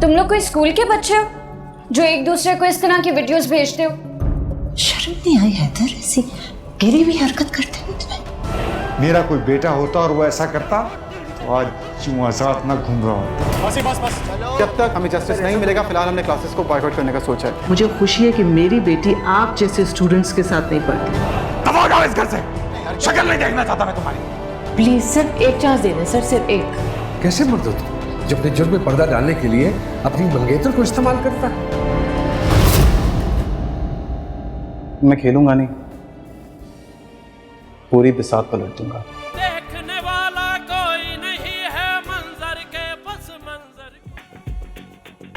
तुम लोग कोई स्कूल के बच्चे हो जो एक दूसरे को इस तरह की वीडियोस भेजते हो? शर्म नहीं आई हैदर? ऐसी गिरी हुई हरकत करते हो तुम्हें? मेरा कोई बेटा होता और वो ऐसा करता तो आज यूं आजाद ना घूम रहा होता। बस जब तक हमें जस्टिस नहीं मिलेगा फिलहाल हमने क्लासेस को बॉयकॉट करने का सोचा है। मुझे खुशी है कि मेरी बेटी आप जैसे स्टूडेंट्स के साथ नहीं पढ़ती। दफा हो जाओ इस घर से, शक्ल नहीं देखना चाहता मैं तुम्हारी। प्लीज सिर्फ एक चांस देना सर, सिर्फ एक। कैसे मर्द हो तुम जो अपने जुर्म में पर्दा डालने के लिए अपनी मंगेतर को इस्तेमाल करता है? मैं खेलूंगा नहीं, पूरी बिसात पलट दूंगा। देखने वाला कोई नहीं है, मंजर के बस मंजर।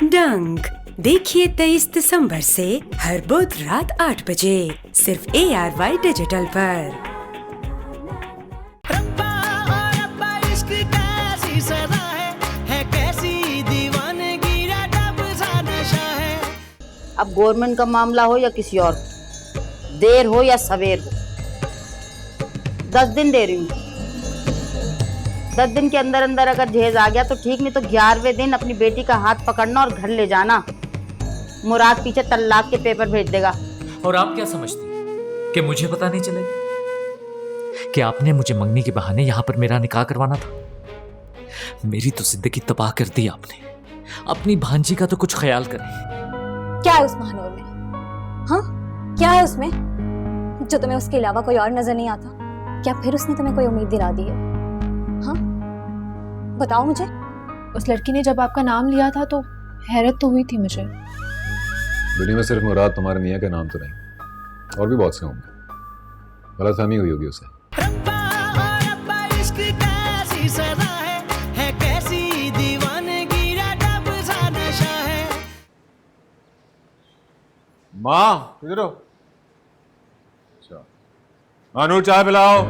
डंक देखिए 23 दिसंबर से हर बुध रात 8 बजे सिर्फ ARY डिजिटल पर। रब्बा और रब्बा इश्क कैसी सदा है कैसी दीवानगी रब सा नशा है। अब गवर्नमेंट का मामला हो या किसी और, देर हो या सवेर हो, 10 दिन दे रही हूँ। 10 दिन के अंदर अंदर अगर जहेज आ गया तो ठीक, नहीं तो 11वें दिन अपनी बेटी का हाथ पकड़ना और घर ले जाना। मुराद पीछे तलाक के पेपर भेज देगा। और आप क्या समझती कि मुझे पता नहीं चलेगा कि आपने मुझे मंगनी के बहाने यहां पर मेरा निकाह करवाना था? मेरी तो जिंदगी तबाह कर दी आपने। अपनी भांजी का तो कुछ ख्याल करें। क्या है उस महानूर में? हाँ, क्या है उसमें जो तुम्हें उसके अलावा कोई और नजर नहीं आता? क्या फिर उसने तुम्हें कोई उम्मीद दिला दी है? हाँ, बताओ मुझे। उस लड़की ने जब आपका नाम लिया था तो हैरत तो हुई थी मुझे। वीडियो में सिर्फ मुराद तुम्हारे मियाँ का नाम तो नहीं, और भी बहुत से होंगे। गलतफहमी हुई होगी उसे। रब्बा और रब्बा इश्क कैसी सदा है कैसी दीवानगी रब सा नशा है। माँ किधर हो? अच्छा मानू चाय पिलाओ।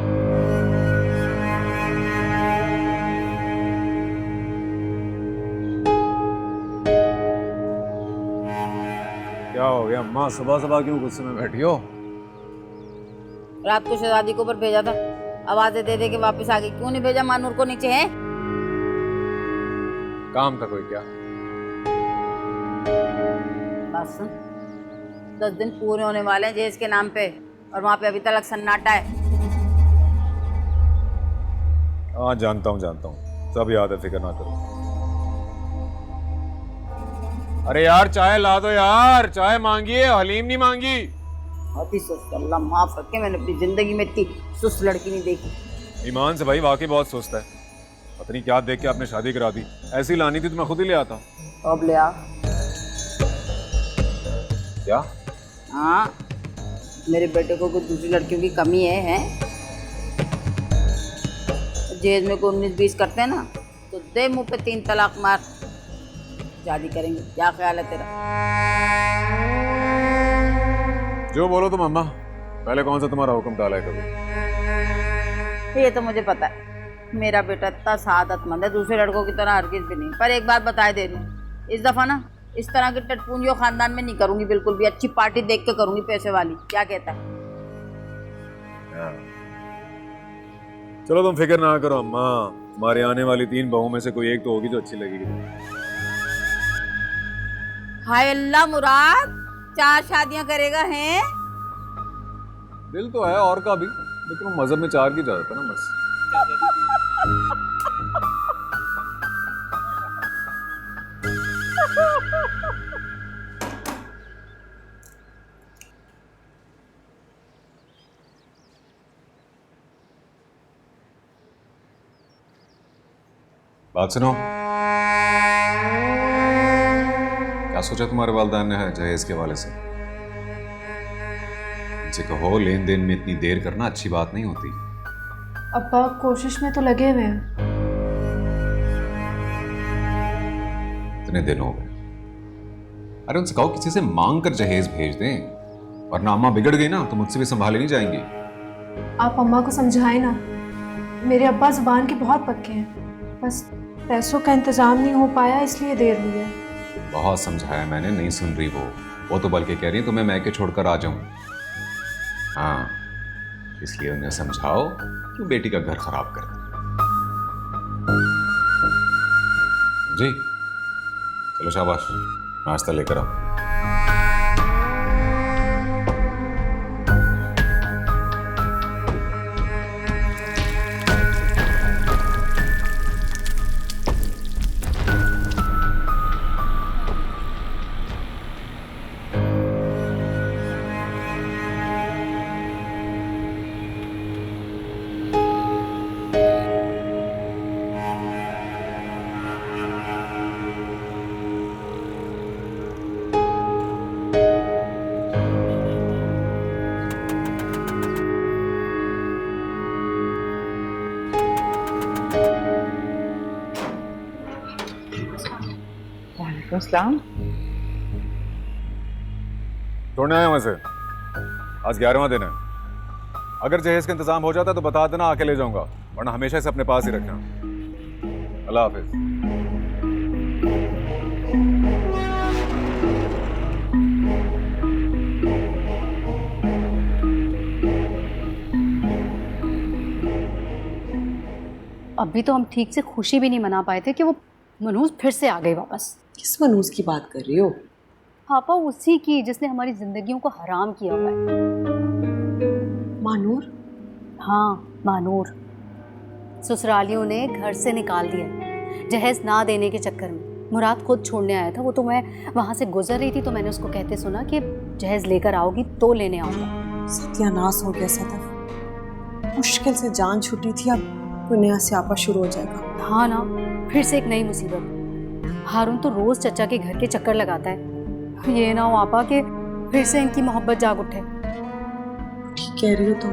क्या हो गया अम्मा, सुबह सुबह क्यों गुस्से में बैठी हो? रात को शहजादी को ऊपर भेजा था, आवाजें दे दे के वापस आ गई। क्यों नहीं भेजा मानूर को नीचे? है काम था कोई क्या? बस 10 दिन पूरे होने वाले हैं जहेज के नाम पे और वहां पे अभी तक सन्नाटा है। हाँ जानता हूँ सब याद है, फिक्र ना करो। अरे यार चाय ला दो यार, चाय मांगी है, हलीम नहीं मांगी। अति सुस्त, अल्लाह माफ रखे, मैंने अपनी जिंदगी में इतनी सुस्त लड़की नहीं देखी। ईमान से भाई वाकई बहुत सुस्त है। पता नहीं क्या देख के आपने शादी करा दी। ऐसी लानी थी तो मैं खुद ही ले आता। अब ले आ। क्या? हाँ, मेरे बेटे को कुछ दूसरी लड़कियों की कमी है? जेल में कोई 19-20 करते हैं ना तो दे मुंह पे 3 तलाक मार, शादी करेंगे। क्या ख्याल है तेरा? जो बोलो तुम अम्मा, पहले कौन सा तुम्हारा हुक्म टाला है कभी? ये तो मुझे पता है, मेरा बेटा इतना सादतमंद है, दूसरे लड़कों की तरह हरगिज़ भी नहीं। पर एक बात बताए दे रही हूँ, इस दफा ना इस तरह की टटपूंजियों खानदान में नहीं करूंगी बिल्कुल भी। अच्छी पार्टी देख के करूंगी, पैसे वाली। क्या कहता है? चलो तुम फिक्र ना करो अम्मा, तुम्हारे आने वाली 3 बहुओं में से कोई एक तो होगी जो अच्छी लगेगी तुम्हें। हाय अल्लाह, मुराद 4 शादियां करेगा? हैं दिल तो है और का भी, लेकिन वो मजहब में 4 की इजाजत है ना बस। बात सुनो, क्या सोचा तुम्हारे वालिदैन ने है जहेज के हवाले से? इनसे कहो लेन देन में इतनी देर करना अच्छी बात नहीं होती। अब्बा कोशिश में तो लगे हुए हैं। इतने दिन हो गए। अरे उनसे कहो किसी से मांग कर जहेज भेज दें, वरना अम्मा बिगड़ गई ना तो मुझसे भी संभाले नहीं जाएंगी। आप अम्मा को समझाएं ना, मेरे अब्बा जुबान के बहुत पक्के हैं, बस पैसों का इंतजाम नहीं हो पाया इसलिए देर हुई है। बहुत समझाया मैंने, नहीं सुन रही वो तो बल्कि कह रही है तुम्हें मैके छोड़कर आ जाऊं। हाँ, इसलिए उन्हें समझाओ क्यों बेटी का घर खराब कर जी। चलो शाबाश, नाश्ता लेकर आओ। अस्सलाम। छोड़ने आया वहां से, आज 11वां दिन है। अगर जहेज का इंतजाम हो जाता तो बता देना, आके ले जाऊंगा, वरना हमेशा इसे अपने पास ही रखना। अल्लाह हाफिज। अभी तो हम ठीक से खुशी भी नहीं मना पाए थे कि वो मनूस फिर से आ गई वापस। किस मनूस की बात कर रही हो? पापा उसी की जिसने हमारी जिंदगियों को हराम किया हुआ है। मानूर? हाँ, मानूर। ससुरालियों ने घर से निकाल दिया जहेज ना देने के चक्कर में। मुराद खुद छोड़ने आया था, वो तो मैं वहाँ से गुजर रही थी तो मैंने उसको कहते सुना कि जहेज लेकर आओगी तो लेने आऊँगा। सत्यानाश हो गया सदफ, मुश्किल से जान छूटी थी, अब कोई नया स्यापा शुरू हो जाएगा। हाँ ना, फिर से एक नई मुसीबत। हारून तो रोज चचा के घर के चक्कर लगाता है, ये ना हो आपा कि फिर से इनकी मोहब्बत जाग उठे। ठीक कह रही हो तुम।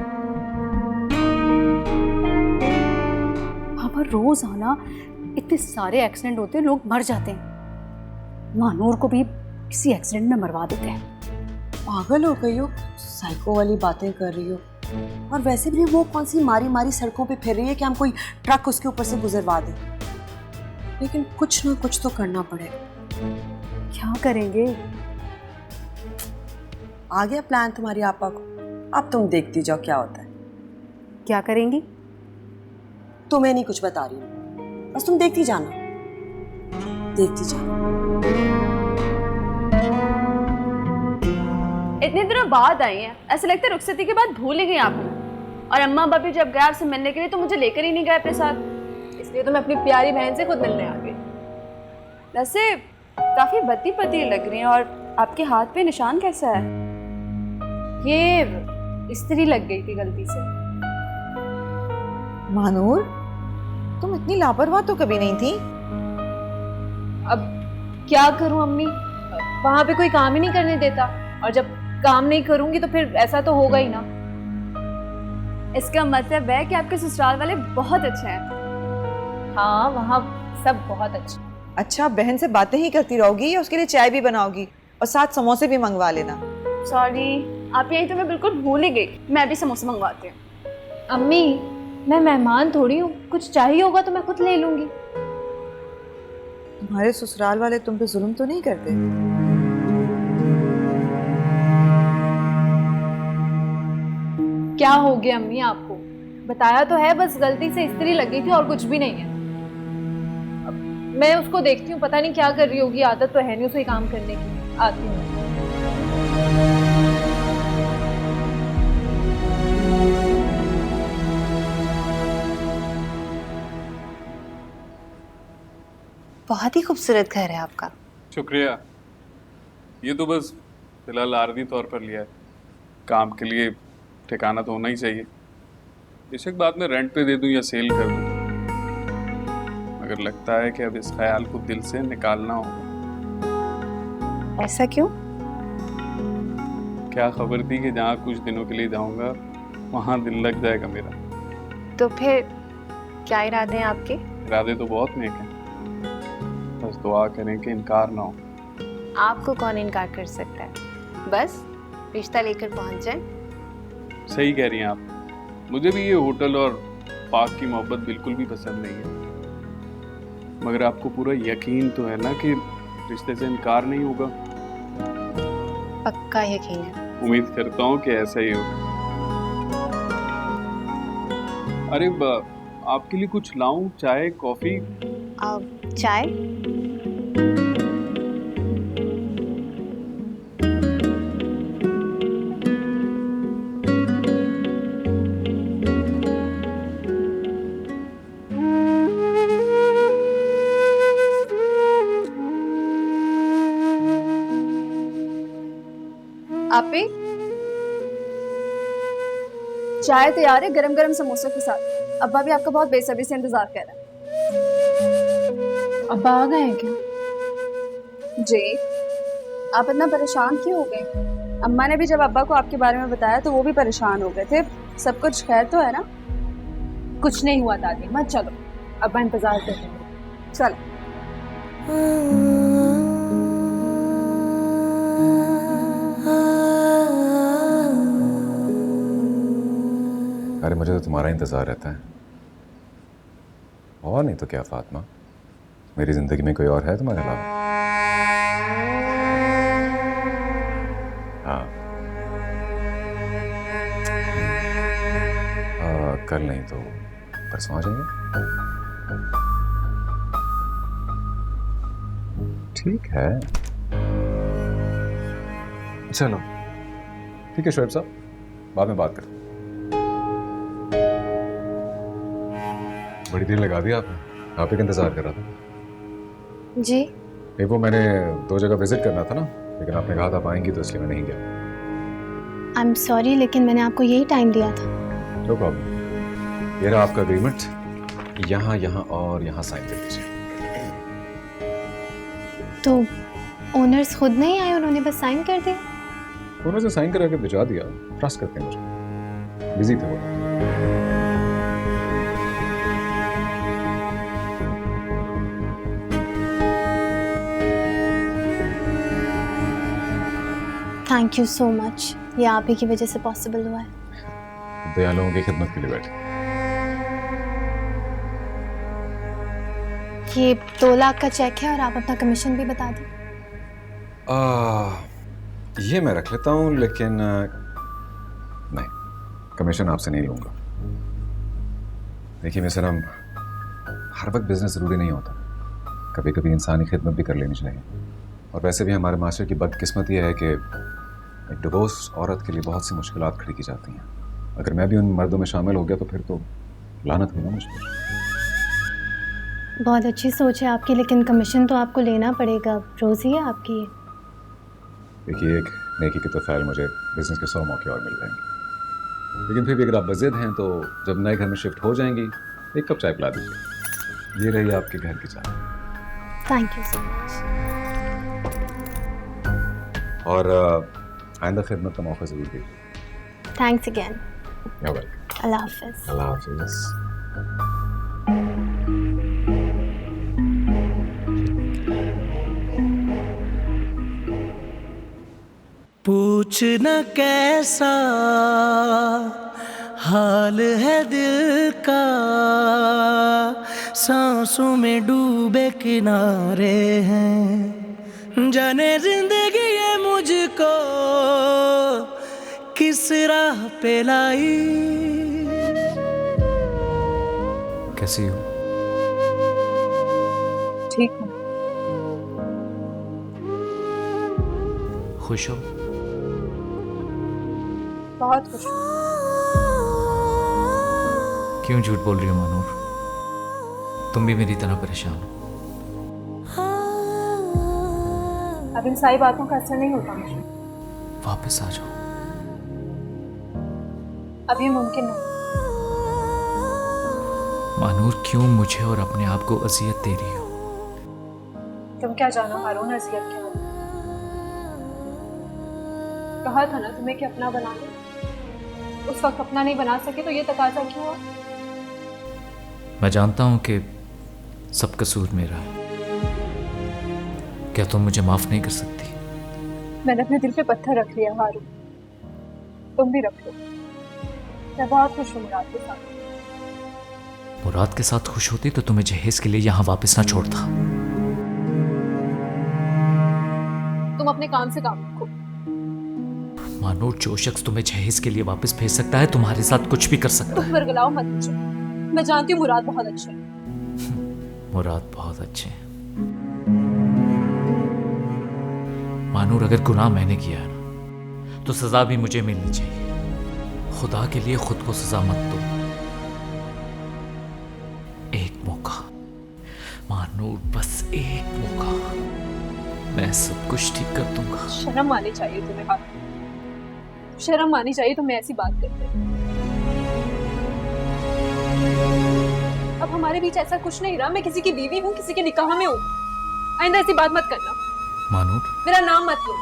आपा रोज आना, इतने सारे एक्सीडेंट होते हैं, लोग मर जाते हैं। मानूर को भी किसी एक्सीडेंट में मरवा देते हैं। पागल हो गई हो, साइको वाली बातें कर रही हो। और वैसे भी वो कौन सी मारी मारी सड़कों पे फिर रही है कि हम कोई ट्रक उसके ऊपर से गुजरवा दें। लेकिन कुछ ना कुछ तो करना पड़ेगा। क्या करेंगे? आ गया प्लान तुम्हारी आपा को, अब तुम देखती जाओ क्या होता है। क्या करेंगी? तुम्हें नहीं कुछ बता रही हूँ, बस तुम देखती जाना, देखती जाना। इतने दिनों बाद आई हैं, ऐसा लगता है रुखसती के बाद भूल ही गई आपको। और अम्मा बाबी जब गए आपसे मिलने के लिए तो मुझे लेकर ही नहीं गए अपने साथ, इसलिए तो मैं अपनी प्यारी बहन से खुद मिलने आ गई। वैसे काफी बत्ती पती लग रही हैं, और आपके हाथ पे निशान कैसा है? ये इस्त्री लग गई थी गलती से। मानूर, तुम इतनी लापरवाह तो कभी नहीं थी। अब क्या करूं अम्मी, वहां पे कोई काम ही नहीं करने देता, और जब काम नहीं करूंगी तो फिर ऐसा तो होगा ही ना। इसका मतलब है कि आपके ससुराल वाले बहुत अच्छे हैं। हाँ, वहाँ सब बहुत अच्छे। अच्छा, बहन से बातें ही करती रहोगी या उसके लिए चाय भी बनाओगी? और साथ समोसे भी मंगवा लेना। सॉरी, आप यही तो मैं बिल्कुल भूल ही गई। मैं भी समोसे मंगवाती हूँ। अम्मी, मैं मेहमान थोड़ी हूँ, कुछ चाहिए होगा तो मैं खुद ले लूंगी। तुम्हारे ससुराल वाले तुम पे जुल्म तो नहीं करते? क्या हो गया अम्मी आपको? बताया तो है, बस गलती से इस्त्री लग गई थी और कुछ भी नहीं है। अब मैं उसको देखती हूँ, पता नहीं क्या कर रही होगी, आदत तो है नहीं उसे काम करने की। आती हूँ। बहुत ही खूबसूरत घर है आपका। शुक्रिया। ये तो बस फिलहाल आर्जी तौर पर लिया है, काम के लिए ठिकाना तो होना ही चाहिए। बेशक बाद में रेंट पे दे दूं या सेल कर दूं, मगर लगता है कि अब इस ख्याल को दिल से निकालना होगा। ऐसा क्यों? क्या खबर थी कि जहाँ कुछ दिनों के लिए जाऊंगा वहाँ दिल लग जाएगा मेरा। तो फिर क्या इरादे हैं आपके? इरादे तो बहुत नेक हैं, बस दुआ करें कि इनकार ना हो। आपको कौन इनकार कर सकता है, बस रिश्ता लेकर पहुंच जाए। सही कह रही हैं आप, मुझे भी ये होटल और पार्क की मोहब्बत बिल्कुल भी पसंद नहीं है, मगर आपको पूरा यकीन तो है ना कि रिश्ते से इनकार नहीं होगा? पक्का यकीन है। उम्मीद करता हूँ कि ऐसा ही होगा। अरे आपके लिए कुछ लाऊं, चाय कॉफी? चाय? आप भी चाय तैयार है गरम गरम समोसों के साथ। अब्बा भी आपका बहुत बेसब्री से इंतजार कर रहा है। अब्बा आ गए हैं क्या? जी, आप इतना परेशान क्यों हो गए? अम्मा ने भी जब अब्बा को आपके बारे में बताया तो वो भी परेशान हो गए थे। सब कुछ खैर तो है ना? कुछ नहीं हुआ दादी, मत चलो, अब्बा इंतजार कर रहे हैं। चलो। अरे मुझे तो तुम्हारा इंतज़ार रहता है। और नहीं तो क्या फातिमा, मेरी ज़िंदगी में कोई और है तुम्हारे अलावा? हाँ, कल नहीं तो परसों आ जाएंगे। ठीक है, चलो ठीक है शोएब साहब, बाद में बात करते हैं। बड़ी देर लगा दी आपने, आप ही का इंतजार कर रहा था। जी एक वो मैंने 2 जगह विजिट करना था ना, लेकिन आपने कहा था आप आएंगी तो इसलिए मैं नहीं गया। आई एम सॉरी, लेकिन मैंने आपको यही टाइम दिया था। नो प्रॉब्लम, ये रहा आपका एग्रीमेंट, यहाँ यहाँ और यहाँ साइन कर दीजिए। तो ओनर्स खुद नहीं आए, उन्होंने बस साइन कर दिया? उन्होंने से साइन करा के भिजवा दिया, ट्रस्ट करते हैं मुझे, बिजी थे वो। थैंक यू सो मच, ये आप ही की वजह से पॉसिबल हुआ है। दयालुओं की खिदमत के लिए बैठे। ये 2 लाख का चेक है और आप अपना कमीशन भी बता दें। ये मैं रख लेता हूँ, लेकिन नहीं, कमीशन आपसे नहीं लूँगा। देखिए मिस्टर, हम हर वक्त बिजनेस ज़रूरी नहीं होता, कभी कभी इंसानी खिदमत भी कर लेनी चाहिए। और वैसे भी हमारे मास्टर की बदकिस्मत ये है कि एक डिवोर्स औरत के लिए बहुत सी मुश्किलात खड़ी की जाती हैं। अगर मैं भी उन मर्दों में शामिल हो गया तो फिर तो लानत होगा मुझ पर। बहुत अच्छी सोच है आपकी, लेकिन कमीशन तो आपको लेना पड़ेगा, रोज़ी है आपकी। देखिए, एक नेकी के तो ख्याल मुझे बिजनेस के 100 मौके और मिल जाएंगे, लेकिन फिर भी अगर आप बज़िद हैं तो जब नए घर में शिफ्ट हो जाएंगी 1 कप चाय पिला दीजिए। ये रही आपके घर की चाय। Thank you so much. और आइंदा खिदमत का मौका ज़रूर दीजिए। Thanks again. You're welcome. अल्लाह हाफिज़। अल्लाह हाफिज़। पूछना कैसा हाल है दिल का, सांसों में डूबे किनारे हैं, जाने जिंदगी ये मुझको किस राह पे लाई। कैसी हो? ठीक हूँ। खुश हो? बहुत खुश हूँ। क्यों झूठ बोल रही हो मानूर? तुम भी मेरी तरह परेशान हो। अब इन सारी बातों का असर नहीं होता मुझे। वापस आ जाओ। अब ये मुमकिन नहीं। मानूर, क्यों मुझे और अपने आप को अजियत दे रही हो? तुम क्या जानो हारून अजियत क्या होती है? कहा था ना तुम्हें कि अपना बना लो। उस वक्त अपना नहीं बना सके तो ये तकाजा क्यों हुआ? मैं जानता हूं कि सब कसूर मेरा है। क्या तुम मुझे माफ नहीं कर सकती? मैंने अपने दिल पे पत्थर रख लिया हारून, तुम भी रख लो। मैं बहुत खुश हूँ मुराद के साथ। मुराद के साथ खुश होती तो तुम्हें जहेज के लिए यहाँ वापस ना छोड़ता। तुम अपने काम से काम रखो। मानो जो शख्स तुम्हें जहेज के लिए वापस भेज सकता है तुम्हारे साथ कुछ भी कर सकता तुम है। वर्गलाओ मत मुझे। मैं जानती हूँ मुराद बहुत अच्छे हैं। मुराद बहुत अच्छे हैं। मानूर, अगर गुनाह मैंने किया है ना तो सजा भी मुझे मिलनी चाहिए। खुदा के लिए खुद को सजा मत दो। एक मौका मानूर, बस एक मौका, मैं सब कुछ ठीक कर दूंगा। शर्म आनी चाहिए तुम्हें हारून। शर्म आनी चाहिए तुम्हें ऐसी बात करते। अब हमारे बीच ऐसा कुछ नहीं रहा। मैं किसी की बीवी हूँ, किसी के निकाह में हूँ। आइंदा ऐसी बात मत करना। मानूर, मेरा नाम मत लो।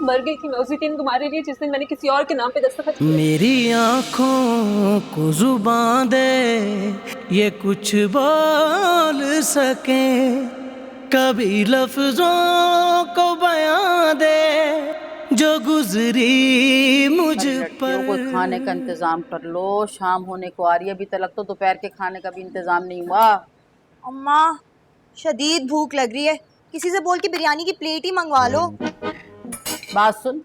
मर गई थी मैं उसी दिन तुम्हारे लिए जिस दिन मैंने किसी और के नाम पे दस्तखत किए। मेरी आँखों को जुबान दे, ये कुछ बोल सके, कभी लफ्जों को बयां दे जो गुजरी मुझ पर। कोई खाने का इंतजाम कर लो, शाम होने को आ रही है, अभी तक तो दोपहर के खाने का भी इंतजाम नहीं हुआ। अम्मा शदीद भूख लग रही है, किसी से बोल के बिरयानी की प्लेट ही मंगवा लो। बात सुन,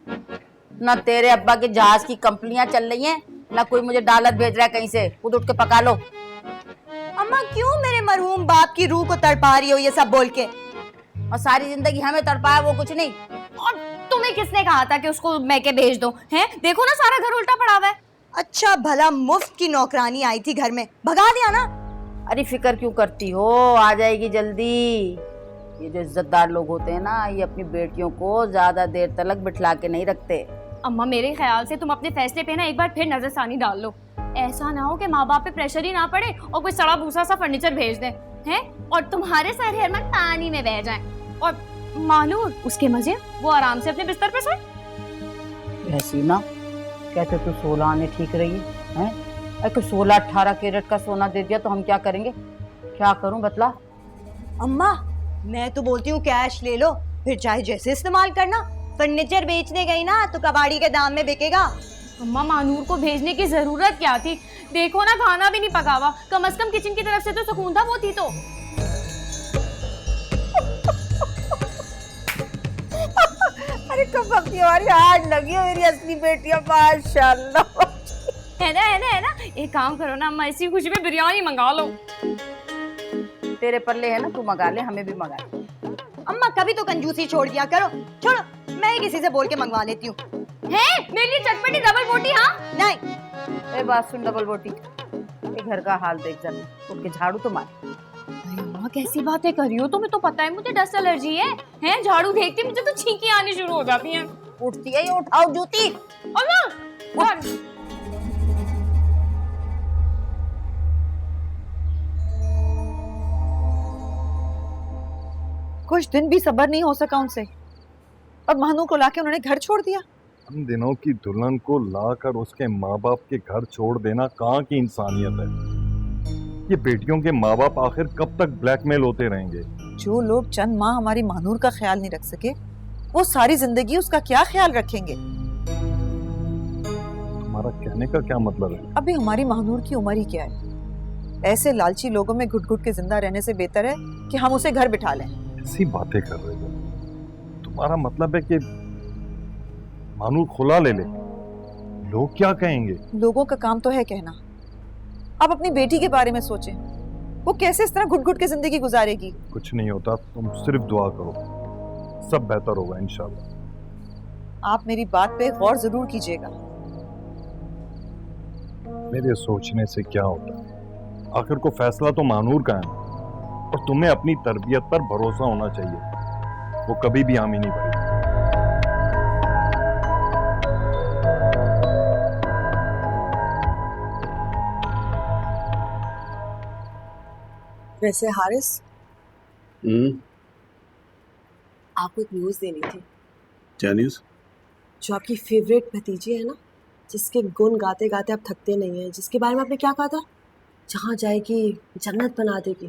ना तेरे अब्बा के जहाज की कंपनियां चल रही हैं, ना कोई मुझे डॉलर भेज रहा है कहीं से, खुद उठ के पका लो। अम्मा क्यों मेरे मरहूम बाप की रूह को तड़पा रही हो ये सब बोल के? और सारी जिंदगी हमें तड़पाया वो कुछ नहीं। और तुम्हें किसने कहा था कि उसको मैके भेज दो? हैं, देखो ना सारा घर उल्टा पड़ा हुआ है। अच्छा भला मुफ्त की नौकरानी आई थी घर में, भगा दिया ना। अरे फिक्र क्यों करती हो, आ जाएगी जल्दी। ये जो इज्जतदार लोग होते हैं ना, ये अपनी बेटियों को ज्यादा देर तक बिठला के नहीं रखते। अम्मा मेरे ख्याल से तुम अपने फैसले पे ना एक बार फिर नजरसानी डाल लो। ऐसा ना हो कि माँ बाप पे प्रेशर ही ना पड़े और कोई सड़ा भूसा सा फर्नीचर भेज दे, हैं, और तुम्हारे सारे अरमान पानी में बह जाएं। और मानूर, उसके मजे, वो आराम से अपने बिस्तर पे सोए। ऐसी ना कहते तो 16 आने ठीक रही है, अगर 16-18 कैरेट का सोना दे दिया तो हम क्या करेंगे? क्या करूं बतला? अम्मा मैं तो बोलती हूँ कैश ले लो, फिर चाहे जैसे इस्तेमाल करना। फर्नीचर बेचने गई ना तो कबाड़ी के दाम में बिकेगा। अम्मा मानूर को भेजने की जरूरत क्या थी? देखो ना खाना भी नहीं पका हुआ, कम से कम किचन की तरफ से तो सुकून था। वो थी तो अरे कब अपनी हमारी हाथ लगी हो मेरी असली बेटियां, माशाल्लाह। है ना, एक काम करो ना अम्मा, इसी खुशी में बिरयानी मंगा लो। तेरे पल्ले है ना, तू मंगा ले, हमें भी मंगा ले। अम्मा कभी तो कंजूसी छोड़ दिया करो। छोड़ो, मैं ही किसी से बोल के मंगवा लेती हूँ। मेरे लिए चटपटी डबल बोटी। हाँ नहीं, ए बात सुन, डबल बोटी, ये घर का हाल देख जरा, उठ के झाड़ू तो मार। अम्मा कैसी बातें कर रही हो? तुम्हें तो पता है मुझे डस्ट एलर्जी है। हैं, झाड़ू देखती मुझे तो छींकी आनी शुरू हो जाती हैं। उठती है ये, उठाओ जूती। अम्मा कुछ दिन भी सब्र नहीं हो सका उनसे, और महानू को लाके उन्होंने घर छोड़ दिया। हम दिनों की दुल्हन को लाकर उसके माँ बाप के घर छोड़ देना कहाँ की इंसानियत है? ये बेटियों के माँ बाप आखिर कब तक ब्लैकमेल होते रहेंगे? जो लोग चंद माह हमारी महानूर का ख्याल नहीं रख सके, वो सारी जिंदगी उसका क्या ख्याल रखेंगे? तुम्हारा कहने का क्या मतलब है? अभी हमारी महानूर की उम्र ही क्या है? ऐसे लालची लोगों में घुट घुट के जिंदा रहने से बेहतर है कि हम उसे घर बिठा लें। ऐसी बातें कर रहे हो? तुम्हारा मतलब है कि मानूर खुला ले ले? लोग क्या कहेंगे? लोगों का काम तो है कहना। आप अपनी बेटी के बारे में सोचें, वो कैसे इस तरह घुट घुट के जिंदगी गुजारेगी? कुछ नहीं होता, तुम सिर्फ दुआ करो, सब बेहतर होगा इंशाल्लाह। आप मेरी बात पे गौर जरूर कीजिएगा। मेरे सोचने से क्या होता है? आखिर को फैसला तो मानूर का है, और तुम्हें अपनी तरबियत पर भरोसा होना चाहिए। वो कभी भी हामी नहीं भरेगी। वैसे हारिस, आपको एक न्यूज़ देनी थी। क्या न्यूज़? जो आपकी फेवरेट भतीजी है ना, जिसके गुण गाते गाते आप थकते नहीं हैं, जिसके बारे में आपने क्या कहा था, जहाँ जाएगी जन्नत बना देगी,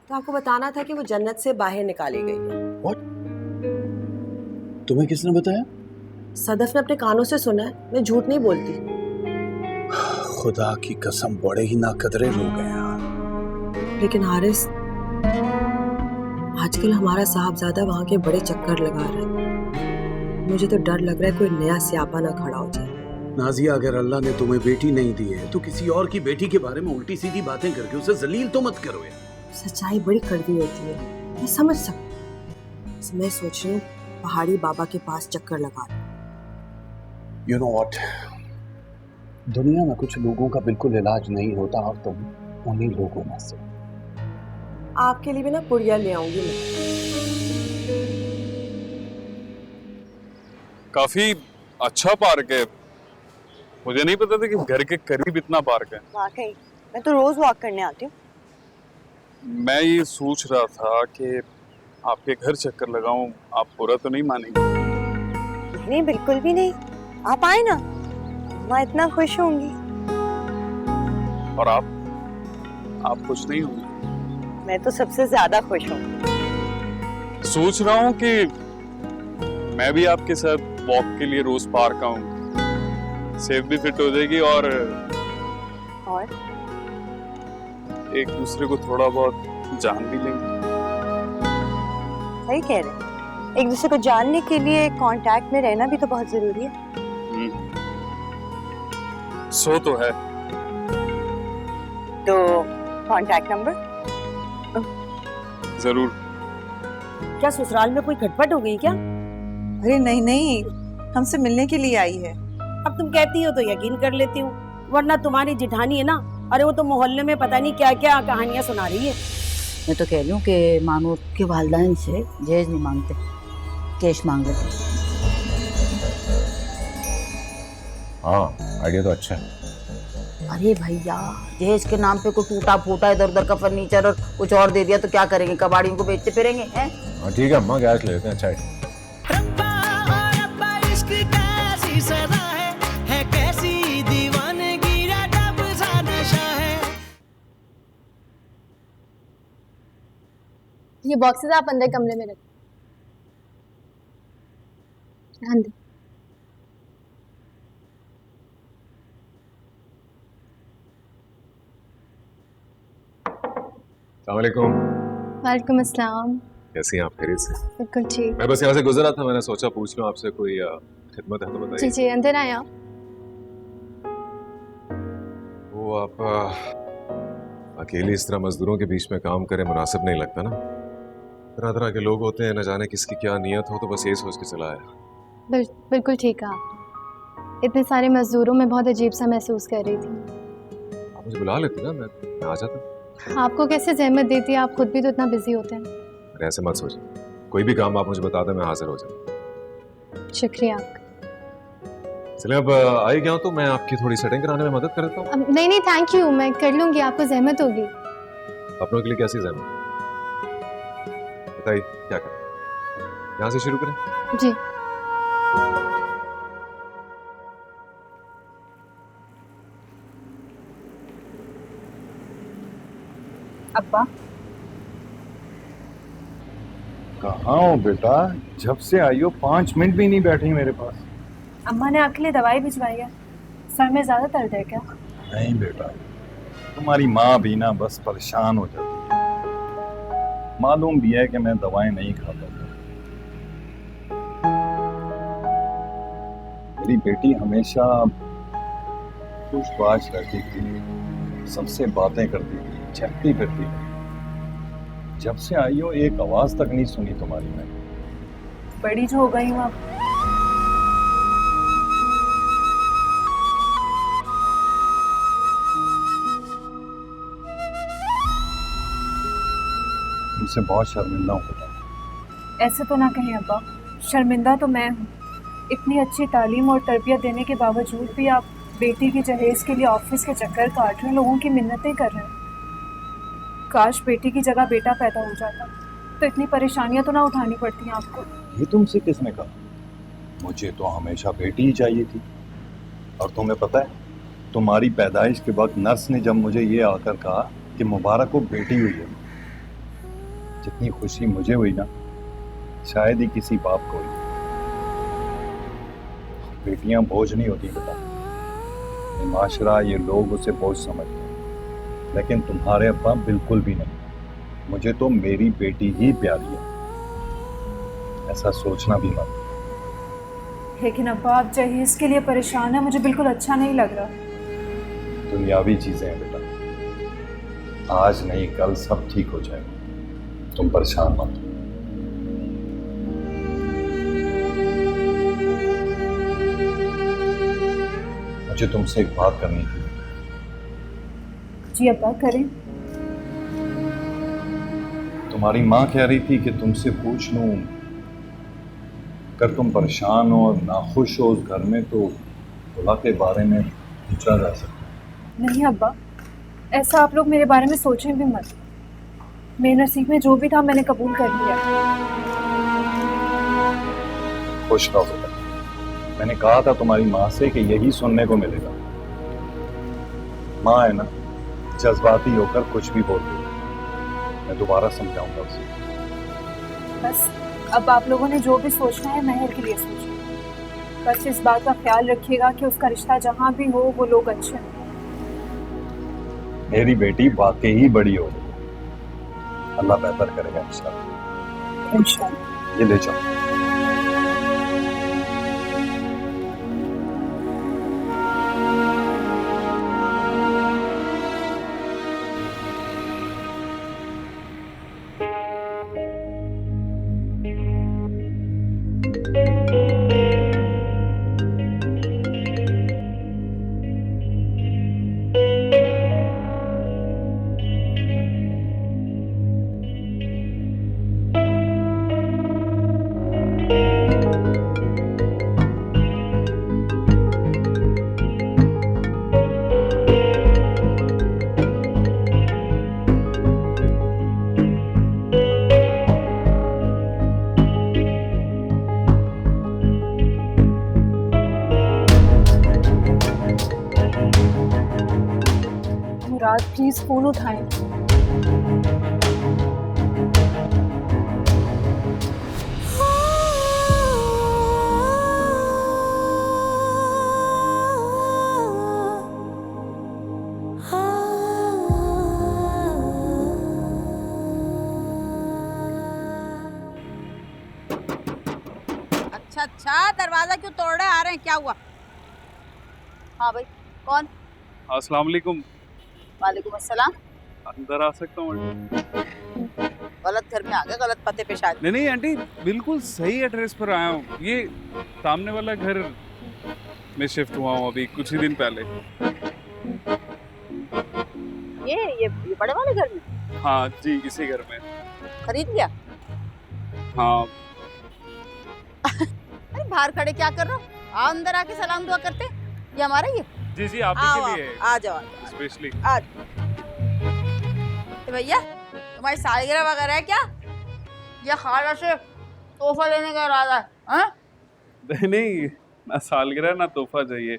तो आपको बताना था कि वो जन्नत से बाहर निकाली गई है। What? तुम्हें किसने बताया? सदफ ने अपने कानों से सुना है, मैं झूठ नहीं बोलती। खुदा की कसम, बड़े ही नाकदरे लोग हैं यार। लेकिन हारिस, आजकल हमारा साहबजादा वहाँ के बड़े चक्कर लगा रहा है। मुझे तो डर लग रहा है कोई नया स्यापा ना खड़ा हो जाए। नाजिया, अगर अल्लाह ने तुम्हें बेटी नहीं दी है तो किसी और की बेटी के बारे में उल्टी सीधी बातें करके उसे जलील तो मत करो यार। सच्चाई बड़ी कड़वी होती है, मैं समझ सकती। मैं सोच रही हूँ पहाड़ी बाबा के पास चक्कर लगा रही। You know what? दुनिया में कुछ लोगों का बिल्कुल इलाज नहीं होता, और तुम उन्हीं लोगों में से। आपके लिए भी ना पुड़िया ले आऊंगी मैं। काफी अच्छा पार्क है। मुझे नहीं पता था कि घर के करीब इतना पार्क है। वाकई मैं तो रोज वॉक करने आती हूँ। मैं ये सोच रहा था कि आपके घर चक्कर लगाऊं, आप बुरा तो नहीं मानेंगे? नहीं, बिल्कुल भी नहीं। आप आए ना, मैं इतना खुश होंगी। और आप खुश नहीं होंगे? मैं तो सबसे ज्यादा खुश हूँ। सोच रहा हूँ कि मैं भी आपके साथ वॉक के लिए रोज पार्क आऊं। सेफ भी फिट हो जाएगी और एक दूसरे को थोड़ा बहुत जान भी लेंगे। सही कह रहे हैं। एक दूसरे को जानने के लिए कांटेक्ट में रहना भी तो बहुत जरूरी है। सो तो है। तो कांटेक्ट नंबर? जरूर। क्या ससुराल में कोई खटपट हो गई क्या? अरे नहीं नहीं, हमसे मिलने के लिए आई है। अब तुम कहती हो तो यकीन कर लेती हूँ, वरना तुम्हारी जिठानी है ना, अरे वो तो मोहल्ले में पता नहीं क्या क्या कहानियां सुना रही है। मैं तो कह रही हूँ कि मानो के वालिदैन से जहेज नहीं मांगते, कैश मांग लेते। हाँ, आइडिया तो अच्छा है। अरे भैया, जहेज के नाम पे कोई टूटा फूटा इधर उधर का फर्नीचर और कुछ और दे दिया तो क्या करेंगे? कबाड़ियों को बेचते फिरेंगे हैं? हाँ ठीक है अम्मा, गैस ले लेते हैं। अच्छा है। इश्क कैसी सदा है कैसी दीवानगी, रब सा नशा है। ये बॉक्सेस आप अंदर कमरे में रखें। हाँ जी। अस्सलामुअलैकुम। वालेकुम अस्सलाम। कैसी हैं आप? खैरियत से? बिल्कुल ठीक। मैं बस यहाँ से गुजरा था, मैंने सोचा पूछ लूँ आपसे कोई खिदमत है तो बताइए। जी जी, अंदर आए आप। वो आप अकेले इस तरह मजदूरों के बीच में काम करें मुनासिब नहीं लगता ना। तरह तरह के लोग होते हैं, न जाने किसकी क्या नियत हो, तो बस यही सोच के चला आया। बिल्कुल ठीक है आप। इतने सारे मजदूरों में बहुत अजीब सा महसूस कर रही थी। आप मुझे बुला लेती ना, मैं आ जाता। आपको कैसे जहमत देती है, आप खुद भी तो इतना बिजी होते हैं। अरे ऐसे मत सोचिए, कोई भी काम आप मुझे बता दें मैं हाजिर हो जाऊँ। शुक्रिया आपका। चलिए अब आई गया हूँ तो मैं आपकी थोड़ी सेटिंग कराने में मदद कर देता हूँ। नहीं नहीं, थैंक यू, मैं कर लूँगी, आपको जहमत होगी। अपनों के लिए कैसी जहमत? बताइए क्या करें? यहाँ से शुरू करें? जी। अब्बा कहाँ हो बेटा? जब से आई हो 5 मिनट भी नहीं बैठी मेरे पास। अम्मा ने आपके लिए दवाई भिजवाई है। सर में ज्यादा दर्द है क्या? नहीं बेटा, तुम्हारी माँ भी ना बस परेशान हो जाती है। मालूम भी है कि मैं दवाएं नहीं खाता था। मेरी बेटी हमेशा खुशबाश रहती थी, सबसे बातें करती थी, चलती फिरती थी। जब से आई हो एक आवाज तक नहीं सुनी तुम्हारी मैंने। बड़ी जो हो गई हूँ अब। तुमसे बहुत शर्मिंदा हूँ बेटा। ऐसे तो ना कहें अब्बा, शर्मिंदा तो मैं हूँ। इतनी अच्छी तालीम और तरबियत देने के बावजूद भी आप बेटी की जहेज के लिए ऑफिस के चक्कर काट रहे हैं, लोगों की मिन्नतें कर रहे हैं। काश बेटी की जगह बेटा पैदा हो जाता तो इतनी परेशानियां तो ना उठानी पड़ती आपको। ये तुमसे किसने कहा? मुझे तो हमेशा बेटी ही चाहिए थी। और तुम्हें पता है, तुम्हारी पैदाइश के वक्त नर्स ने जब मुझे ये आकर कहा कि मुबारक को बेटी हुई है, जितनी खुशी मुझे हुई ना शायद ही किसी बाप को हुई। बेटियां बोझ नहीं होती बेटा, ये माशरा, ये लोग उसे बोझ समझते हैं, लेकिन तुम्हारे अब्बा बिल्कुल भी नहीं। मुझे तो मेरी बेटी ही प्यारी है, ऐसा सोचना भी मत। लेकिन अब्बा आप जहेज के लिए परेशान है, मुझे बिल्कुल अच्छा नहीं लग रहा। दुनियावी चीजें हैं बेटा, आज नहीं कल सब ठीक हो जाएगा, तुम परेशान मत हो। मुझे तुमसे एक बात करनी थी। जी अब्बा करें। तुम्हारी माँ कह रही थी कि तुमसे पूछ लूं अगर तुम परेशान हो और नाखुश हो उस घर में तो खुला के बारे में पूछा जा सकता। नहीं अब्बा, ऐसा आप लोग मेरे बारे में सोचें भी मत। मेरे नसीब में जो भी था मैंने कबूल कर लिया। खुश रहो बेटा, मैंने कहा था तुम्हारी माँ से कि यही सुनने को मिलेगा। माँ है ना, जज्बाती होकर कुछ भी बोल देगी। मैं दोबारा समझाऊंगा उसे। बस अब आप लोगों ने जो भी सोचना है महर के लिए सोचिए। बस इस बात का ख्याल रखिएगा कि उसका रिश्ता जहाँ भी हो वो लोग अच्छे हों। मेरी बेटी वाकई ही बड़ी हो गई। अल्लाह बेहतर करेगा इंशाल्लाह। इंशाल्लाह। ये ले जाओ। मुराद प्लीज फोन उठाएं। अच्छा, दरवाजा क्यों तोड़ रहे? आ रहे हैं, क्या हुआ? हाँ भाई, कौन? अस्सलाम वालेकुम। वालेकुम अस्सलाम। अंदर आ सकता हूँ आंटी? गलत घर में आ गए, गलत पते पे शायद। नहीं आंटी, बिल्कुल सही एड्रेस पर आया हूँ। ये सामने वाला घर में शिफ्ट हुआ हूँ अभी कुछ ही दिन पहले। ये बड़े वाले घर में? हाँ जी, इसी घर में। खरीद लिया? हाँ। अरे बाहर खड़े क्या कर रहे हो? आओ अंदर आके सलाम दुआ करते। ये हमारा ही है? जी जी, आप ही के लिए है। आ जाओ स्पेशली। तो भैया तुम्हारी सालगिरह वगैरह है क्या? या खाला से तोहफा लेने का इरादा है? हाँ? नहीं, ना सालगिरह ना तोहफा चाहिए।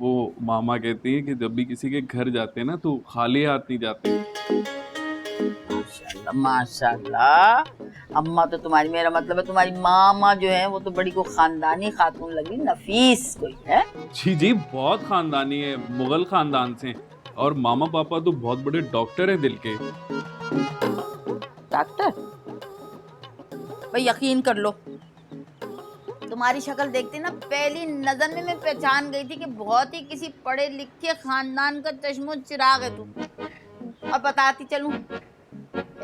वो मामा कहती है कि जब भी किसी के घर जाते हैं ना तो खाली हाथ नहीं जाते। माशाल्लाह माशाल्लाह। अम्मा तो तुम्हारी, मेरा मतलब है तुम्हारी मामा जो है वो तो बड़ी को खानदानी खातून लगी, नफीस कोई है। जी जी, बहुत खानदानी है, मुगल खानदान से। और मामा पापा तो बहुत बड़े डॉक्टर हैं दिल के। डॉक्टर? भाई यकीन कर लो, तुम्हारी शक्ल देखते ना पहली नजर में मैं पहचान गई थी कि बहुत ही किसी पढ़े लिखे खानदान का चश्मो चिराग है तू। अब बताती चलूं,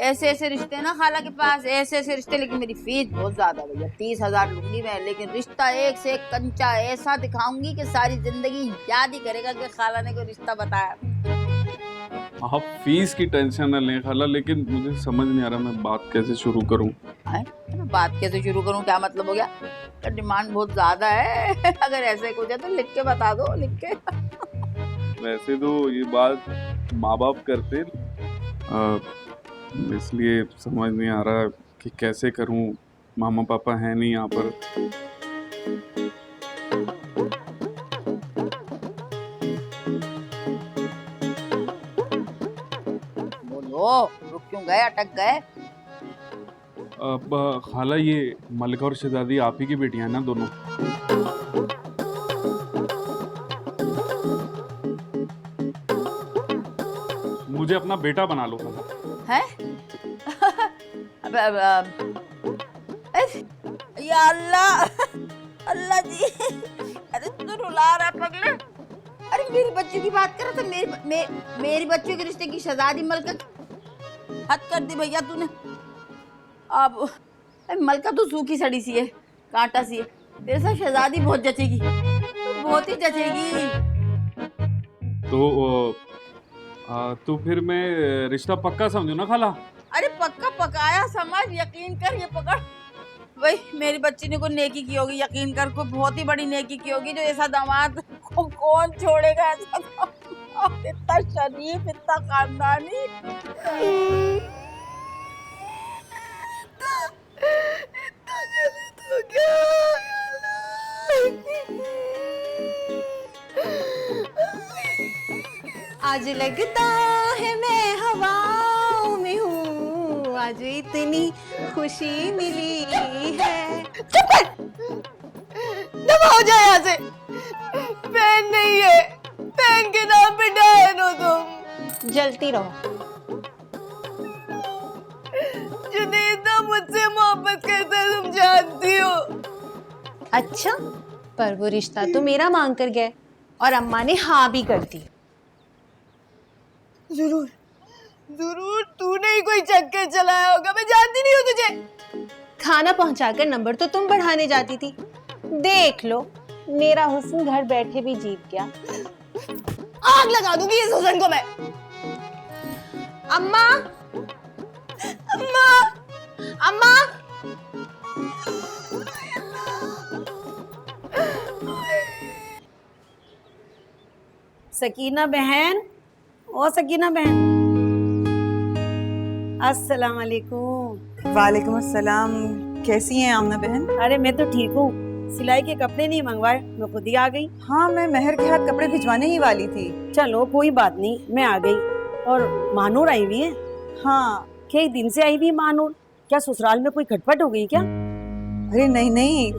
ऐसे ऐसे रिश्ते ना खाला के पास, ऐसे ऐसे रिश्ते, लेकिन मेरी फीस बहुत ज्यादा भैया, 30,000 लूंगी मैं, लेकिन रिश्ता एक से एक कंचा ऐसा दिखाऊंगी कि सारी जिंदगी याद ही करेगा कि खाला ने कोई रिश्ता बताया। आप फीस की टेंशन न लें खाला, लेकिन मुझे समझ नहीं आ रहा मैं बात कैसे शुरू करूं। बात कैसे शुरू करूं, क्या मतलब हो गया? डिमांड बहुत ज्यादा है। अगर ऐसे कुछ है तो लिख के बता दो, लिख के। वैसे तो ये बात माँ बाप करते, इसलिए समझ नहीं आ रहा कि कैसे करूं। मामा पापा हैं नहीं यहाँ पर। बोलो, रुक क्यों गए, अटक गए? अब खाला, ये मलिका और शहजादी आप ही की बेटियां हैं ना दोनों? मुझे अपना बेटा बना लो खाला। हैं? या अल्लाह, अल्लाह जी, अरे तू रुला रहा पगले। अरे मेरी बच्ची की बात कर रहा था, मेरी बच्ची के रिश्ते की शहजादी मलका। हद कर दी भैया तूने। अब मलका तो सूखी सड़ी सी है, कांटा सी है, तेरे साथ शहजादी बहुत जचेगी, बहुत ही जचेगी। तो फिर मैं रिश्ता पक्का समझू ना खाला? अरे पक्का पकाया समझ, यकीन कर, ये पकड़ भाई मेरी बच्ची ने कोई नेकी की होगी, यकीन कर, कोई बहुत ही बड़ी नेकी की होगी, जो ऐसा दामाद को कौन छोड़ेगा ऐसा दामाद? इतना शरीफ, इतना खानदानी। आज लगता है मैं हवाओं में हूँ, आज इतनी खुशी मिली है। चुप कर, दबा हो जाए यहाँ से। बहन नहीं है, बहन के नाम पे डायन हो तुम। जलती रहो। जुनैदा मुझसे मोहब्बत करता है, तुम जानती हो। अच्छा, पर वो रिश्ता तो मेरा मांग कर गए और अम्मा ने हाँ भी कर दी। जरूर जरूर तूने ही कोई चक्कर चलाया होगा, मैं जानती नहीं हूँ तुझे। खाना पहुंचाकर नंबर तो तुम बढ़ाने जाती थी। देख लो, मेरा हुस्न घर बैठे भी जीत गया। आग लगा दूंगी इस हुस्न को मैं। अम्मा, अम्मा, अम्मा। सकीना बहन, ओ सकीना बहन, अस्सलाम वालेकुम। वालेकुम अस्सलाम। कैसी हैं आमना बहन? अरे मैं तो ठीक हूँ, सिलाई के कपड़े नहीं मंगवाए, मैं खुद ही आ गई। हाँ, मैं महर के हाथ कपड़े भिजवाने ही वाली थी। चलो कोई बात नहीं, मैं आ गई। और मानूर आई हुई है? हाँ। कई दिन से आई हुई मानूर, क्या ससुराल में कोई खटपट हो गई क्या? अरे नहीं नहीं,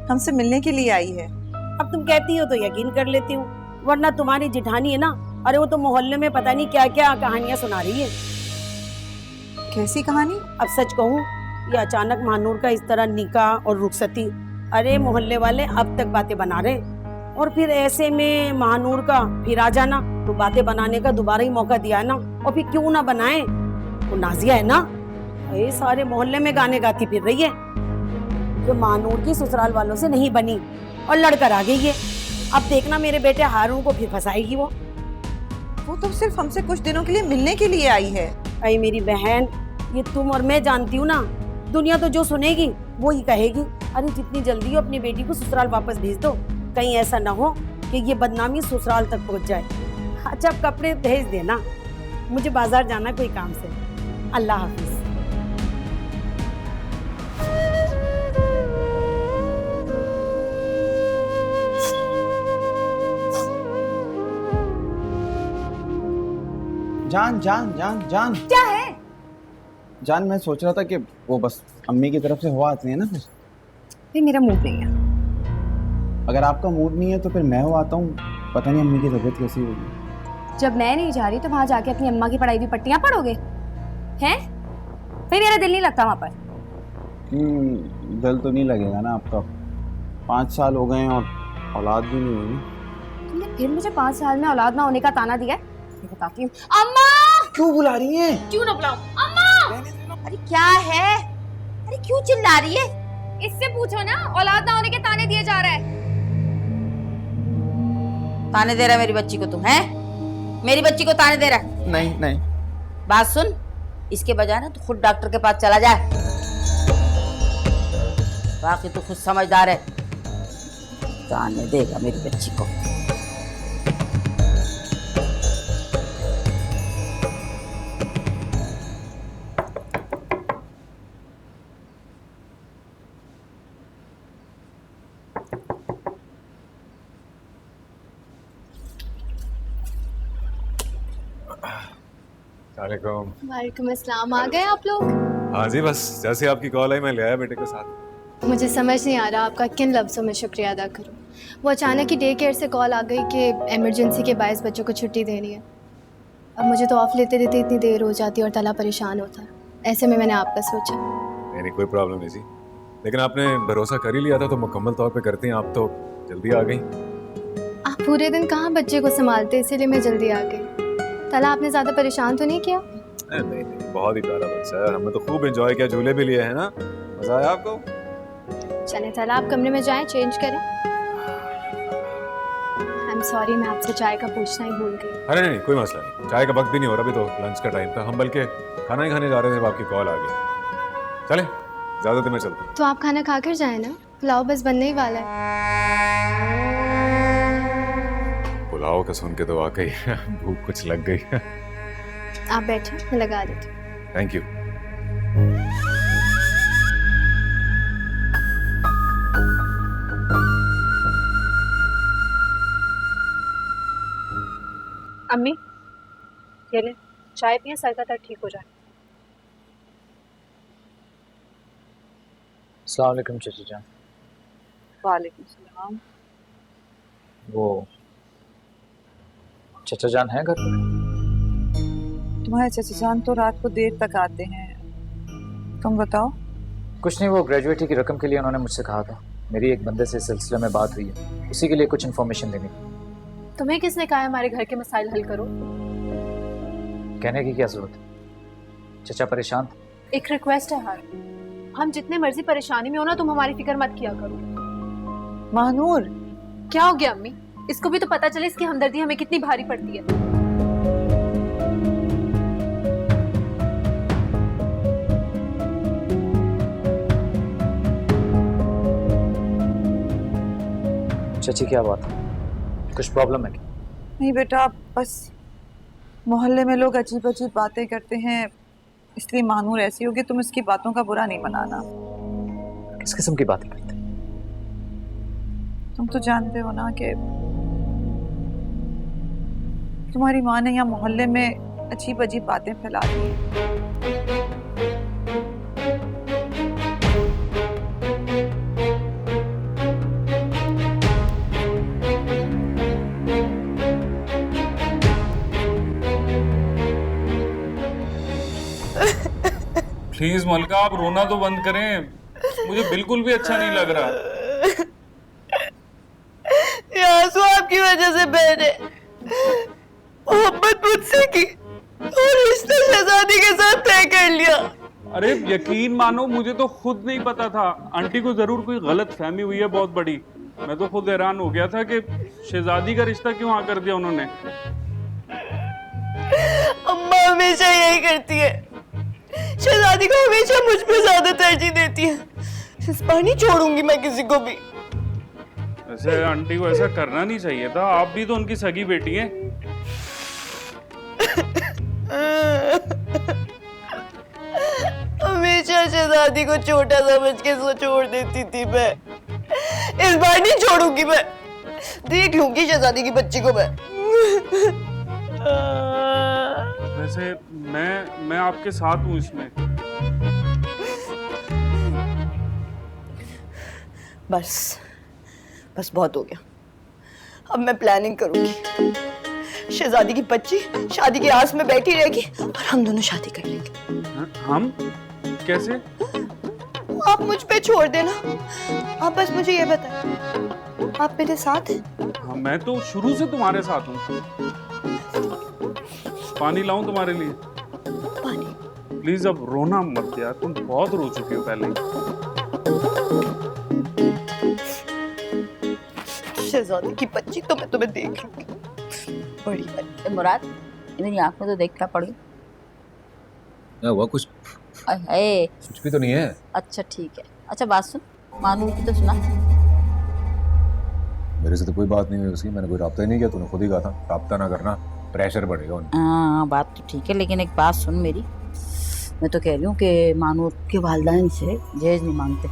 हमसे मिलने के लिए आई है। अब तुम कहती हो तो यकीन कर लेती हूँ, वरना तुम्हारी जिठानी है ना, अरे वो तो मोहल्ले में पता नहीं क्या क्या कहानियां सुना रही है। कैसी कहानी? अब सच कहूँ, ये अचानक महानूर का इस तरह निकाह और रुखसती, अरे मोहल्ले वाले अब तक बातें बना रहे। और फिर ऐसे में महानूर का फिर आ जाना, तो बातें बनाने का दोबारा ही मौका दिया ना। और फिर क्यों ना बनाए, वो नाजिया है ना, ये सारे मोहल्ले में गाने गाती फिर रही है कि महानूर की ससुराल वालों से नहीं बनी और लड़कर आ गई है। अब देखना मेरे बेटे हारून को फिर फंसाएगी वो तो सिर्फ हमसे कुछ दिनों के लिए मिलने के लिए आई है। अरे मेरी बहन, ये तुम और मैं जानती हूँ ना, दुनिया तो जो सुनेगी वो ही कहेगी। अरे जितनी जल्दी हो अपनी बेटी को ससुराल वापस भेज दो, कहीं ऐसा ना हो कि ये बदनामी ससुराल तक पहुँच जाए। अच्छा अब कपड़े भेज देना, मुझे बाजार जाना कोई काम से। अल्लाह हाफिज। जान जान जान जान क्या है? जान, मैं सोच रहा था कि वो बस अम्मी की तरफ से हो आती है ना, फिर मेरा मूड नहीं है। अगर आपका मूड नहीं है तो फिर मैं हो आता हूँ। पता नहीं अम्मी की तबीयत कैसी होगी। जब मैं नहीं जा रही तो वहां जाके अपनी अम्मा की पढ़ाई हुई पट्टियां पढ़ोगे हैं? फिर मेरा दिल नहीं लगता वहां पर। दिल तो नहीं लगेगा ना आपका, 5 साल हो गए और औलाद भी नहीं हुई। तुमने फिर मुझे 5 साल में औलाद ना होने का ताना दिया है। मैं बताती हूँ। अम्मा! क्यों बुला रही हैं? क्यों ना बुलाऊं? अम्मा! अरे क्या है? अरे क्यों चिल्ला रही है? इससे पूछो ना, औलाद ना होने के ताने दिए जा रहा है। ताने दे रहा है मेरी बच्ची को तुम, हैं? मेरी बच्ची को ताने दे रहा है? नहीं नहीं, बात सुन, इसके बजाय ना तू खुद डॉक्टर के पास चला जाए। बाकी तू खुद समझदार है, ताने देगा मेरी बच्ची को। वालेकुम अस्सलाम। आ गए आप लोग? हाँ जी, बस जैसे आपकी कॉल आई मैं ले आया बेटे के साथ। मुझे समझ नहीं आ रहा आपका किन लफ्ज़ों में शुक्रिया अदा करूं। वो अचानक ही डे केयर से कॉल आ गई कि इमरजेंसी के बायस बच्चों को छुट्टी देनी है। अब मुझे तो ऑफ लेते देते इतनी देर हो जाती और तला परेशान होता है। ऐसे में मैंने आपका सोचा। नहीं कोई प्रॉब्लम नहीं जी, लेकिन आपने भरोसा कर ही लिया था तो मुकम्मल तौर पे करते हैं। आप तो जल्दी आ गई। आप पूरे दिन कहाँ बच्चे को संभालते, इसीलिए मैं जल्दी आ गई। तला आपने ज़्यादा परेशान तो नहीं किया? नहीं, बहुत ही प्यारा बच्चा है, हमने तो खूब एंजॉय किया, झूले भी लिए हैं ना। मजा आया आपको? चलें तला आप कमरे में जाएं, चेंज करें। आई एम सॉरी, मैं आपसे चाय का पूछना ही भूल गई। अरे नहीं कोई मसला नहीं, चाय का वक्त भी नहीं हो रहा, अभी तो लंच का टाइम था। हम बल्कि खाना ही खाने जा रहे थे जब आपकी कॉल आ गई। चले ज्यादा देर में चलता हूँ। तो आप खाना खाकर जाए ना, पुलाव बस बनने ही वाला है। पुलाव का सुन के तो वाकई भूख कुछ लग गई। आप बैठे, मैं लगा देती हूँ। Thank you. अम्मी ये ले चाय पिए, सर का दर्द ठीक हो जाए। अस्सलाम वालेकुम चाची जान। वालेकुम सलाम। वो चाचा जान है घर पर? तुम्हारे चाचा जान तो रात को देर तक आते हैं। तुम बताओ। कुछ नहीं, वो ग्रेजुएटी की रकम के लिए उन्होंने मुझसे कहा था। मेरी एक बंदे से इस सिलसिले में बात हुई है, उसी के लिए कुछ इन्फॉर्मेशन देनी थी। तुम्हें किसने कहा है हमारे घर के मसाइल हल करो? कहने की क्या जरूरत है, चाचा परेशान थे। एक रिक्वेस्ट है हार, हम जितने मर्जी परेशानी में हो ना, तुम हमारी फिक्र मत किया करो। महानूर क्या हो गया अम्मी? इसको भी तो पता चले इसकी हमदर्दी हमें कितनी भारी पड़ती है। चाची क्या बात है, कुछ प्रॉब्लम है क्या? नहीं बेटा, बस मोहल्ले में लोग अजीब अजीब बातें करते हैं, इसलिए महानूर ऐसी होगी। तुम इसकी बातों का बुरा नहीं मनाना। किस किस्म की बातें करते हैं? तुम तो जानते हो ना कि तुम्हारी माँ ने यहाँ मोहल्ले में अजीब अजीब बातें फैला दी हैं। प्लीज मलका, आप रोना तो बंद करें, मुझे बिल्कुल भी अच्छा नहीं लग रहा। ये आंसू आपकी वजह से बह रहे। मोहब्बत मुझसे की और रिश्ता शहजादी के साथ तय कर लिया। अरे यकीन मानो, मुझे तो खुद नहीं पता था। आंटी को जरूर कोई गलत फहमी हुई है बहुत बड़ी। मैं तो खुद हैरान हो गया था कि शहजादी का रिश्ता क्यों हाँ कर दिया उन्होंने। अम्मा हमेशा यही करती है, शहजादी को हमेशा मुझ पे ज्यादा तरजीह देती है। इस बार नहीं छोड़ूंगी मैं किसी को भी। ऐसे आंटी को ऐसा करना नहीं चाहिए था, आप भी तो उनकी सगी बेटी हैं। हमेशा शहजादी को छोटा समझ के छोड़ देती थी मैं। इस बार नहीं छोड़ूंगी मैं, देख लूंगी शहजादी की बच्ची को मैं। वैसे मैं आपके साथ हूँ इसमें। बस बहुत हो गया। अब मैं प्लानिंग करूंगी। शहजादी की बच्ची शादी की आस में बैठी रहेगी और हम दोनों शादी कर लेंगे। हम कैसे? आप मुझ पे छोड़ देना। आप बस मुझे ये बताएं, आप मेरे साथ हैं? हाँ, मैं तो शुरू से तुम्हारे साथ हूँ। पानी लाऊं तुम्हारे लिए? पानी? प्लीज अब रोना मत यार, तुम बहुत रो चुके हो पहले ही। शहजादी की बच्ची तो मैं तुम्हें देख लूंगी। बड़ी मुराद, इधर आँख में तो देख क्या पड़ी? क्या हुआ? कुछ कुछ भी तो नहीं है। अच्छा ठीक है। अच्छा बात सुन, मानूर की तो सुना। मेरे से तो कोई बात नहीं हुई उसकी, मैंने कोई राब्ता ही नहीं किया। तूने खुद ही कहा था राब्ता ना करना, प्रेशर बढ़ेगा उन्हें। हाँ बात तो ठीक है, लेकिन एक बात सुन मेरी। मैं तो कह रही हूँ कि मानूर के वालिदैन से जहेज नहीं मांगते,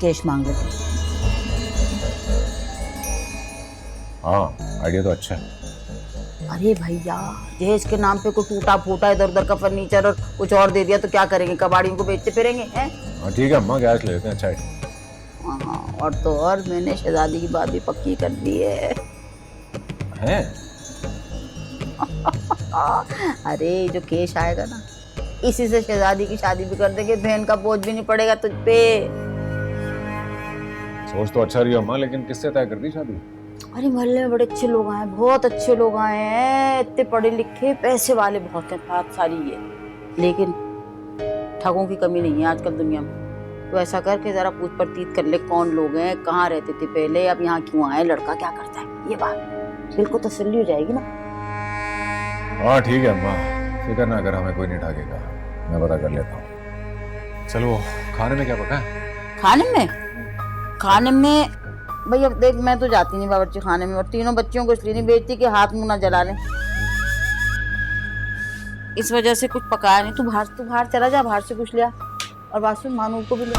कैश मांग लेते। हाँ आइडिया तो अच्छा है। अरे भैया, जहेज के नाम पे कोई टूटा फूटा इधर उधर का फर्नीचर और कुछ और दे दिया तो क्या करेंगे? कबाड़ियों को बेचते फिरेंगे हैं? हाँ ठीक है अम्मा, कैश ले लेते हैं। अच्छा है। हाँ, और तो और मैंने शहजादी की बात भी पक्की कर दी है। अरे जो केश आएगा ना, इसी से शहजादी की शादी भी कर देंगे, बहन का बोझ भी नहीं पड़ेगा तुझ पे। सोच तो अच्छा रही अम्मा, लेकिन किससे तय कर दी शादी? अरे मोहल्ले में बड़े अच्छे लोग आए, बहुत अच्छे लोग आए हैं, इतने पढ़े लिखे पैसे वाले बहुत हैं, बात सारी है। लेकिन ठगों की कमी नहीं है आजकल दुनिया में। तो ऐसा करके जरा पूछ परतीत कर ले, कौन लोग हैं, कहाँ रहते थे पहले, अब यहाँ क्यों आए, लड़का क्या करता है, ये बात दिल को तसल्ली हो जाएगी ना। हाँ ठीक है अम्मा, फिक्र ना कर, हमें कोई नहीं ठगेगा। मैं पता कर लेता हूँ। चलो, खाने में क्या पका है? खाने में भाई अब देख, मैं तो जाती नहीं बावर्ची खाने में, और तीनों बच्चियों को इसलिए नहीं भेजती कि हाथ मुंह ना जला लें, इस वजह से कुछ पकाया नहीं। तू बाहर चला जा, बाहर से कुछ लिया, और वासु मानू को भी ले।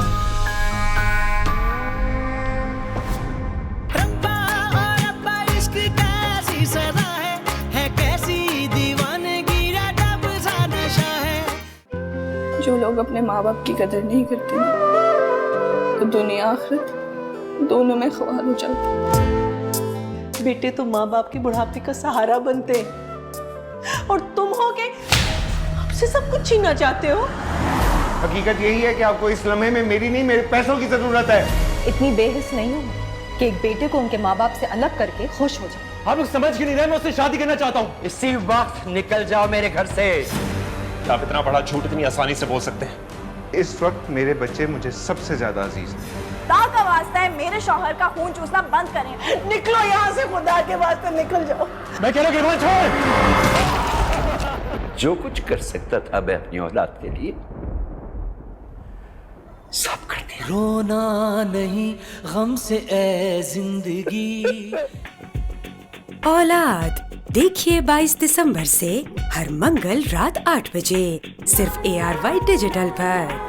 जो लोग अपने माँ बाप की कदर नहीं करते ना, तो दुनिया आखिरत दोनों में ख्वार हो जाती। बेटे तो माँ बाप के बुढ़ापे का सहारा बनते हैं, और तुम हो के हमसे सब कुछ छीनना चाहते हो। हकीकत यही है कि आपको इस लम्हे में मेरी नहीं, मेरे पैसों की जरूरत है। इतनी बेहिस नहीं हो कि एक बेटे को उनके माँ बाप से अलग करके खुश हो जाए। आप लोग समझ के नहीं रहे, मैं उससे शादी करना चाहता हूँ। इसी वक्त निकल जाओ मेरे घर से। आप इतना बड़ा झूठ इतनी आसानी से बोल सकते हैं? इस वक्त मेरे बच्चे मुझे सबसे ज्यादा अजीज हैं। खुदा का वास्ता है, मेरे शौहर का खून चूसना बंद करें। निकलो यहाँ से, खुदा के वास्ते निकल जाओ। मैं कह रहा हूँ छोड़। जो कुछ कर सकता था मैं अपनी औलाद के लिए, सब कर दिया। रोना नहीं गम से ए जिंदगी। औलाद देखिए 22 दिसंबर से हर मंगल रात 8 बजे सिर्फ ARY डिजिटल पर।